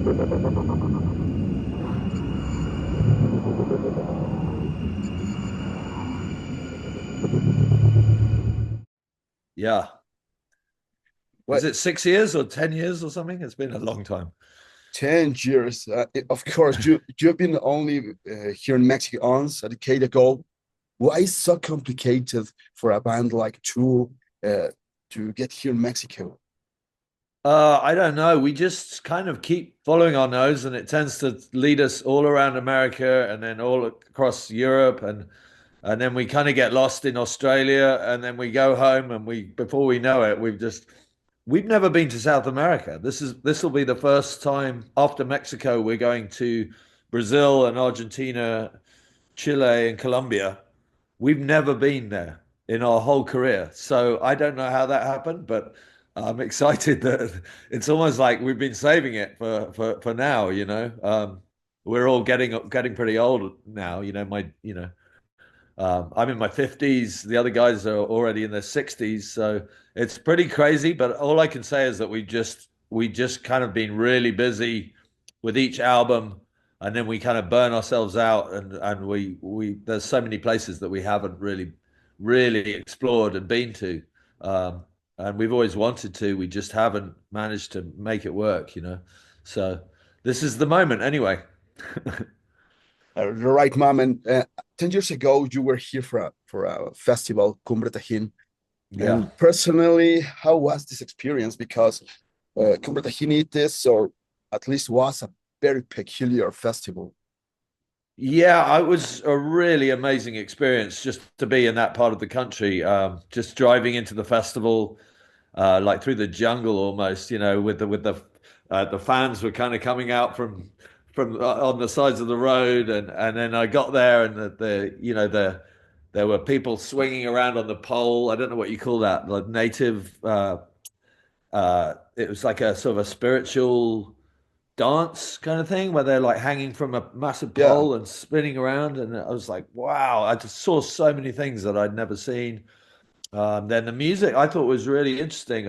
Yeah. Is What, it 6 years or 10 years or something? It's been a long time. 10 years? Of course, you've been only here in Mexico once a decade ago. Why is so complicated for a band like to get here in Mexico? I don't know. We just kind of keep following our nose, and it tends to lead us all around America and then all across Europe, and then we kind of get lost in Australia, and then we go home, and we before we know it, we've never been to South America. This will be the first time after Mexico we're going to Brazil and Argentina, Chile, and Colombia. We've never been there in our whole career. So I don't know how that happened, but I'm excited that it's almost like we've been saving it for now, you know. We're all getting pretty old now, you know, I'm in my 50s, the other guys are already in their 60s, so it's pretty crazy, but all I can say is that we just kind of been really busy with each album, and then we kind of burn ourselves out, and we there's so many places that we haven't really explored and been to, and we've always wanted to, we just haven't managed to make it work, you know. So this is the moment anyway. The right moment. 10 years ago, you were here for a festival, Cumbre Tajín. Yeah. And personally, how was this experience? Because Cumbre Tajín is, or at least was, a very peculiar festival. Yeah, it was a really amazing experience just to be in that part of the country. Just driving into the festival, like through the jungle almost, you know, with the fans were kind of coming out from on the sides of the road, and then I got there, and the you know there were people swinging around on the pole. I don't know what you call that, the native. It was like a sort of a spiritual dance kind of thing where they're like hanging from a massive Yeah, pole and spinning around. And I was like, wow, I just saw so many things that I'd never seen. Then the music I thought was really interesting.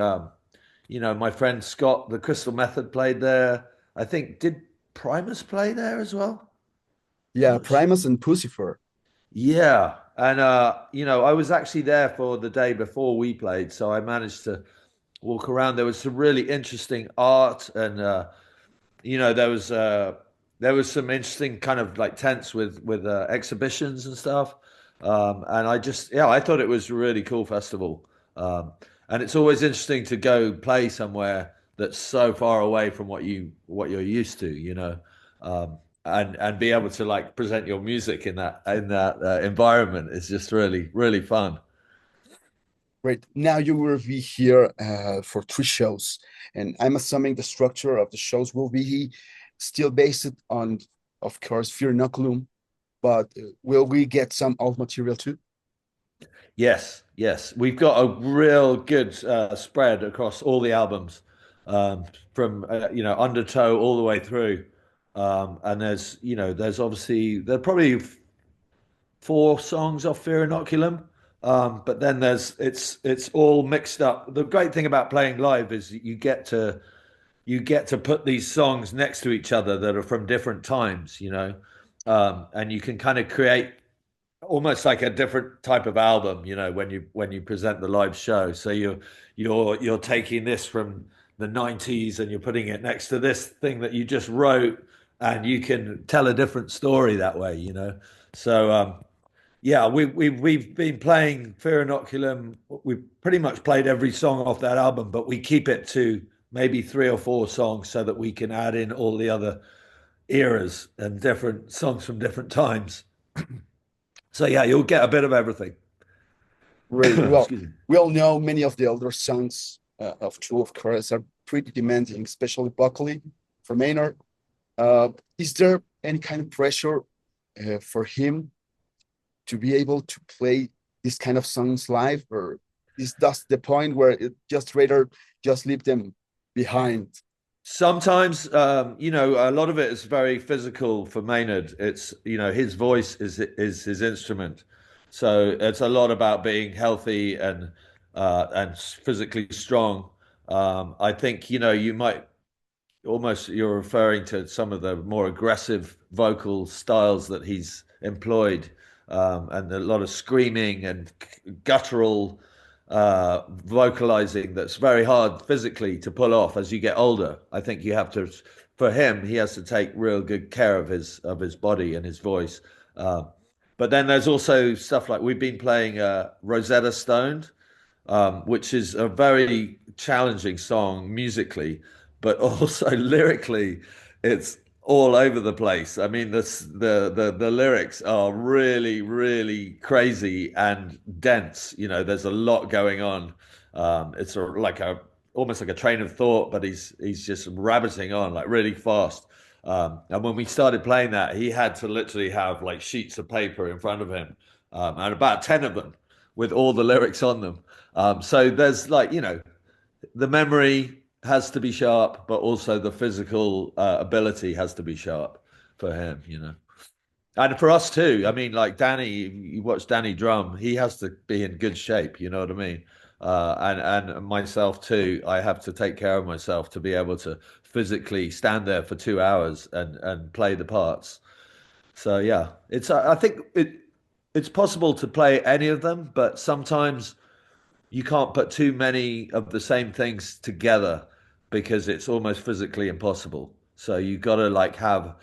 You know, my friend Scott, the Crystal Method played there. I think, did Primus play there as well? I'm yeah, not sure. Primus and Pucifer. Yeah. And, you know, I was actually there for the day before we played. So I managed to walk around. There was some really interesting art, and you know there was some interesting kind of like tents with exhibitions and stuff, and I thought it was a really cool festival, and it's always interesting to go play somewhere that's so far away from what you're used to, you know, and be able to like present your music in that environment is just really fun. Great. Now you will be here for 3 shows, and I'm assuming the structure of the shows will be still based on, of course, Fear Inoculum, but will we get some old material too? Yes, yes. We've got a real good spread across all the albums, from you know, Undertow all the way through. And there's obviously there are probably 4 songs off Fear Inoculum. But then it's all mixed up. The great thing about playing live is you get to put these songs next to each other that are from different times, you know, and you can kind of create almost like a different type of album, you know, when you present the live show. So you're taking this from the 90s and you're putting it next to this thing that you just wrote, and you can tell a different story that way, you know. So yeah, we've been playing Fear Inoculum. We've pretty much played every song off that album, but we keep it to maybe 3 or 4 songs so that we can add in all the other eras and different songs from different times. So yeah, you'll get a bit of everything. Great. Well, Excuse me. we all know many of the older songs of True, of course, are pretty demanding, especially vocally for Maynard. Is there any kind of pressure for him to be able to play these kind of songs live, or is that the point where it just rather just leave them behind? Sometimes, you know, a lot of it is very physical for Maynard. It's, you know, his voice is his instrument, so it's a lot about being healthy and physically strong. I think, you know, you might almost you're referring to some of the more aggressive vocal styles that he's employed, and a lot of screaming and guttural vocalizing that's very hard physically to pull off as you get older. I think you have to, for him, he has to take real good care of his body and his voice. Uh, but then there's also stuff like we've been playing Rosetta Stone, which is a very challenging song musically, but also lyrically, it's all over the place. I mean, the lyrics are really, really crazy and dense. You know, there's a lot going on. It's like a almost like a train of thought, but he's just rabbiting on like really fast. And when we started playing that, he had to literally have like sheets of paper in front of him, and about 10 of them with all the lyrics on them. So there's like, you know, the memory has to be sharp, but also the physical ability has to be sharp for him, you know. And for us too. I mean, like Danny, you watch Danny drum, he has to be in good shape, you know what I mean? And myself too, I have to take care of myself to be able to physically stand there for 2 hours and play the parts. So yeah, it's I think it's possible to play any of them, but sometimes you can't put too many of the same things together because it's almost physically impossible. So you got to like have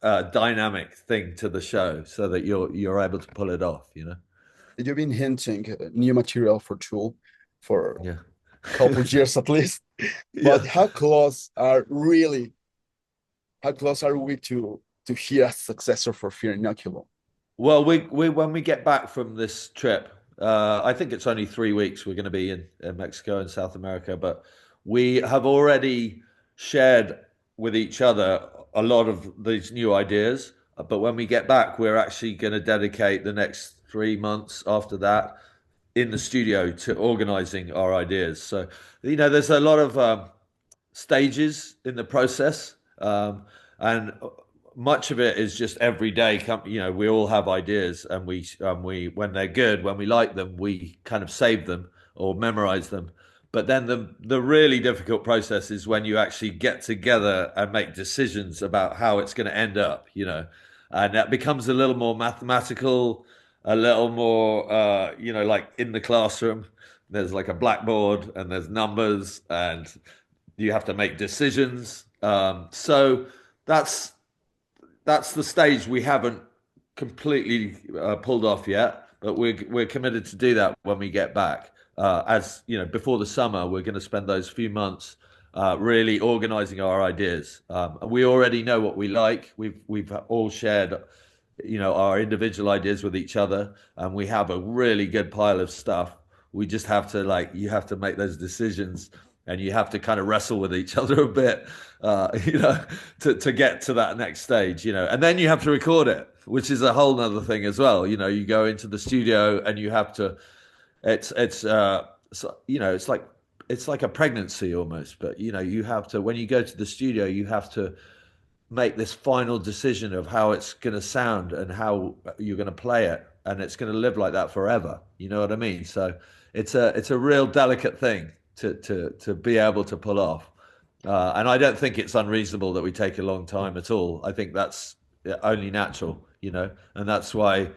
a dynamic thing to the show so that you're able to pull it off, you know? You've been hinting new material for Tool for Yeah. a couple of years at least. But Yeah. how close are we to hear a successor for Fear Inoculum? Well, we when we get back from this trip, I think it's only 3 weeks we're going to be in Mexico and South America, but we have already shared with each other a lot of these new ideas. But when we get back, we're actually going to dedicate the next 3 months after that in the studio to organizing our ideas. So, you know, there's a lot of stages in the process, and much of it is just every day. You know, we all have ideas, and we when they're good, when we like them, we kind of save them or memorize them. But then the really difficult process is when you actually get together and make decisions about how it's going to end up. You know, and that becomes a little more mathematical, a little more you know, like in the classroom. There's like a blackboard and there's numbers and you have to make decisions. So that's that's the stage we haven't completely pulled off yet, but we're committed to do that when we get back. As you know, before the summer, we're going to spend those few months really organizing our ideas. And we already know what we like. We've all shared, you know, our individual ideas with each other, and we have a really good pile of stuff. We just have to like you have to make those decisions and you have to kind of wrestle with each other a bit, you know, to get to that next stage, you know, and then you have to record it, which is a whole nother thing as well. You know, you go into the studio and you have to, you know, it's like a pregnancy almost, but you know, you have to, when you go to the studio, you have to make this final decision of how it's going to sound and how you're going to play it, and it's going to live like that forever. You know what I mean? So it's a real delicate thing to be able to pull off. And I don't think it's unreasonable that we take a long time at all. I think that's only natural, you know, and that's why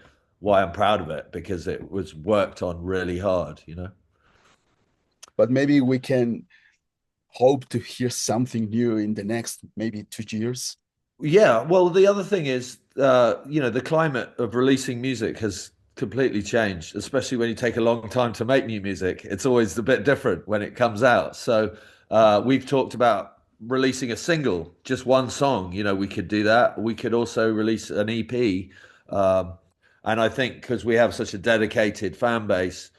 I'm proud of it because it was worked on really hard, you know. But maybe we can hope to hear something new in the next maybe 2 years. Yeah, well, the other thing is, you know, the climate of releasing music has completely changed, especially when you take a long time to make new music. It's always a bit different when it comes out. So, we've talked about releasing a single, just one song. You know, we could do that. We could also release an EP. Um, and I think because we have such a dedicated fan base,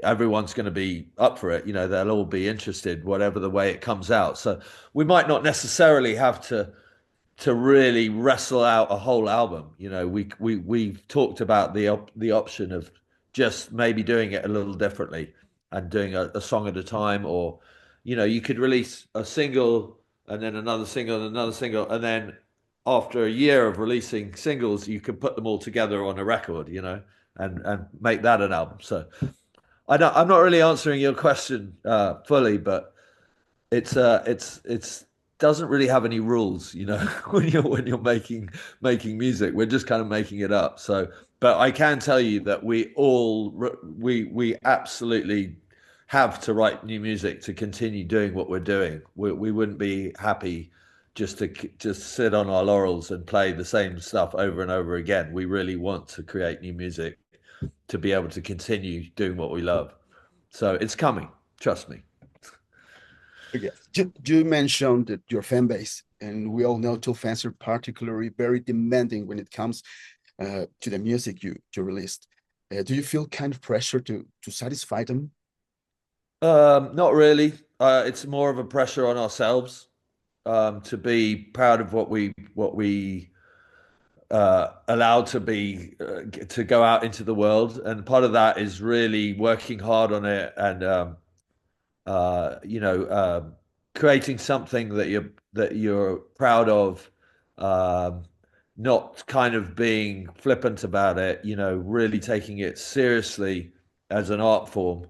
everyone's going to be up for it. You know, they'll all be interested, whatever the way it comes out. So we might not necessarily have to really wrestle out a whole album. You know, we've talked about the option of just maybe doing it a little differently and doing a song at a time, or you know, you could release a single and then another single and another single, and then after a year of releasing singles, you can put them all together on a record. You know, and make that an album. So I'm not really answering your question fully, but it's doesn't really have any rules, when you're making music. We're just kind of making it up. So, but I can tell you that we absolutely have to write new music to continue doing what we're doing. We wouldn't be happy just sit on our laurels and play the same stuff over and over again. We really want to create new music to be able to continue doing what we love. So it's coming, trust me. Yeah. You mentioned that your fan base, and we all know Tool fans are particularly very demanding when it comes to the music you released. Do you feel kind of pressure to satisfy them? Not really. It's more of a pressure on ourselves to be proud of what we allowed to be to go out into the world, and part of that is really working hard on it and uh, you know, uh, creating something that you're proud of, um, not kind of being flippant about it. Really taking it seriously as an art form.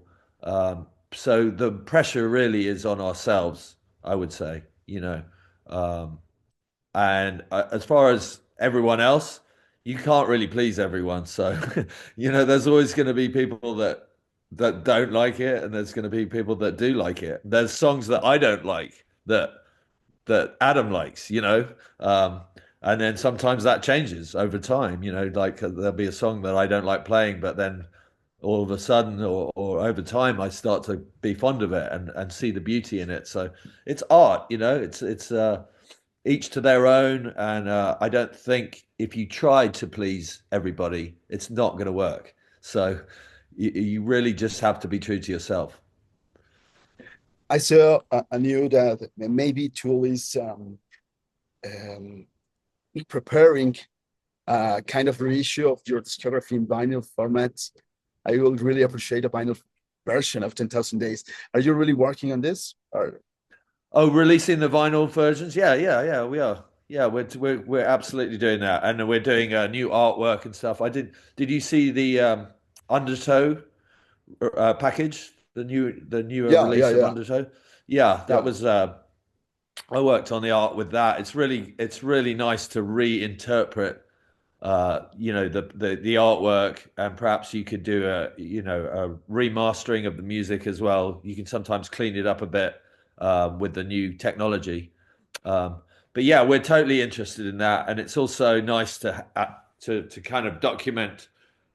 So the pressure really is on ourselves, I would say. Um, and as far as everyone else, you can't really please everyone. So, there's always going to be people that don't like it, and there's going to be people that do like it. There's songs that I don't like that Adam likes, um, and then sometimes that changes over time. Like there'll be a song that I don't like playing, but then all of a sudden or over time I start to be fond of it and see the beauty in it. So it's art, it's each to their own. And I don't think if you try to please everybody, it's not going to work. So you really just have to be true to yourself. I saw a new that maybe Tool is um, preparing a kind of reissue of your discography in vinyl formats. I will really appreciate a vinyl version of 10,000 Days. Are you really working on this? Or Oh, releasing the vinyl versions? Yeah, yeah, yeah, we are. Yeah, we're absolutely doing that, and we're doing new artwork and stuff. Did you see the Undertow package, the newer yeah, yeah, release of yeah, Undertow? Yeah, that yeah. was I worked on the art with that. It's really nice to reinterpret the artwork, and perhaps you could do a remastering of the music as well. You can sometimes clean it up a bit with the new technology. But yeah, we're totally interested in that, and it's also nice to kind of document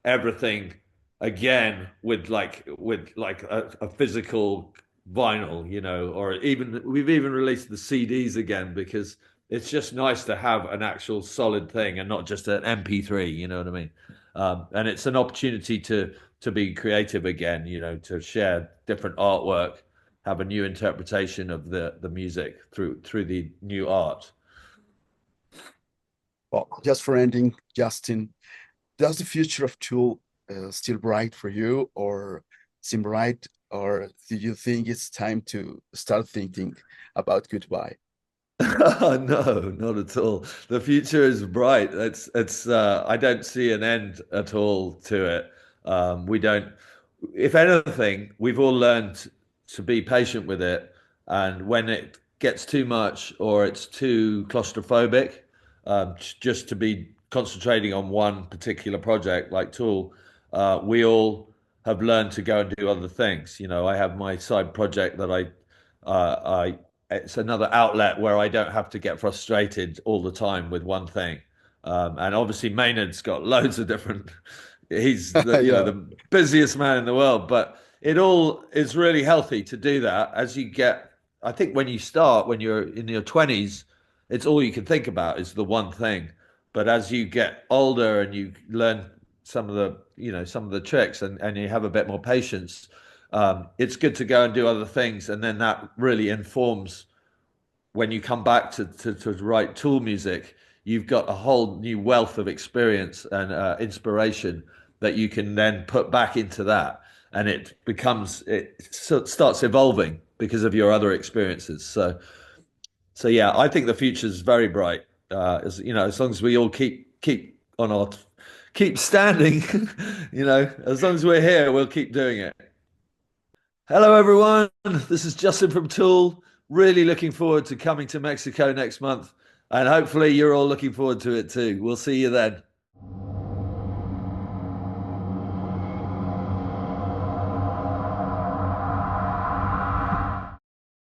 everything again with like a physical vinyl, or even we've even released the CDs again because it's just nice to have an actual solid thing and not just an MP3. You know what I mean? And it's an opportunity to be creative again. To share different artwork, have a new interpretation of the music through the new art. Well, just for ending, Justin, does the future of Tool still bright for you, or seem bright, or do you think it's time to start thinking about goodbye? No, not at all. The future is bright. It's I don't see an end at all to it. We don't, if anything, we've all learned to be patient with it. And when it gets too much or it's too claustrophobic, just to be concentrating on one particular project like Tool, we all have learned to go and do other things. I have my side project that I it's another outlet where I don't have to get frustrated all the time with one thing. And obviously Maynard's got loads of different. He's Yeah, the busiest man in the world, but it all is really healthy to do that as you get. I think when you start, when you're in your 20s, it's all you can think about is the one thing. But as you get older and you learn some of the tricks, and you have a bit more patience, it's good to go and do other things, and then that really informs when you come back to write Tool music. You've got a whole new wealth of experience and inspiration that you can then put back into that, and it starts evolving because of your other experiences. So yeah, I think the future is very bright. As long as we all keep standing, as long as we're here, we'll keep doing it. Hello, everyone. This is Justin from Tool. really looking forward to coming to Mexico next month. And hopefully you're all looking forward to it too. We'll see you then.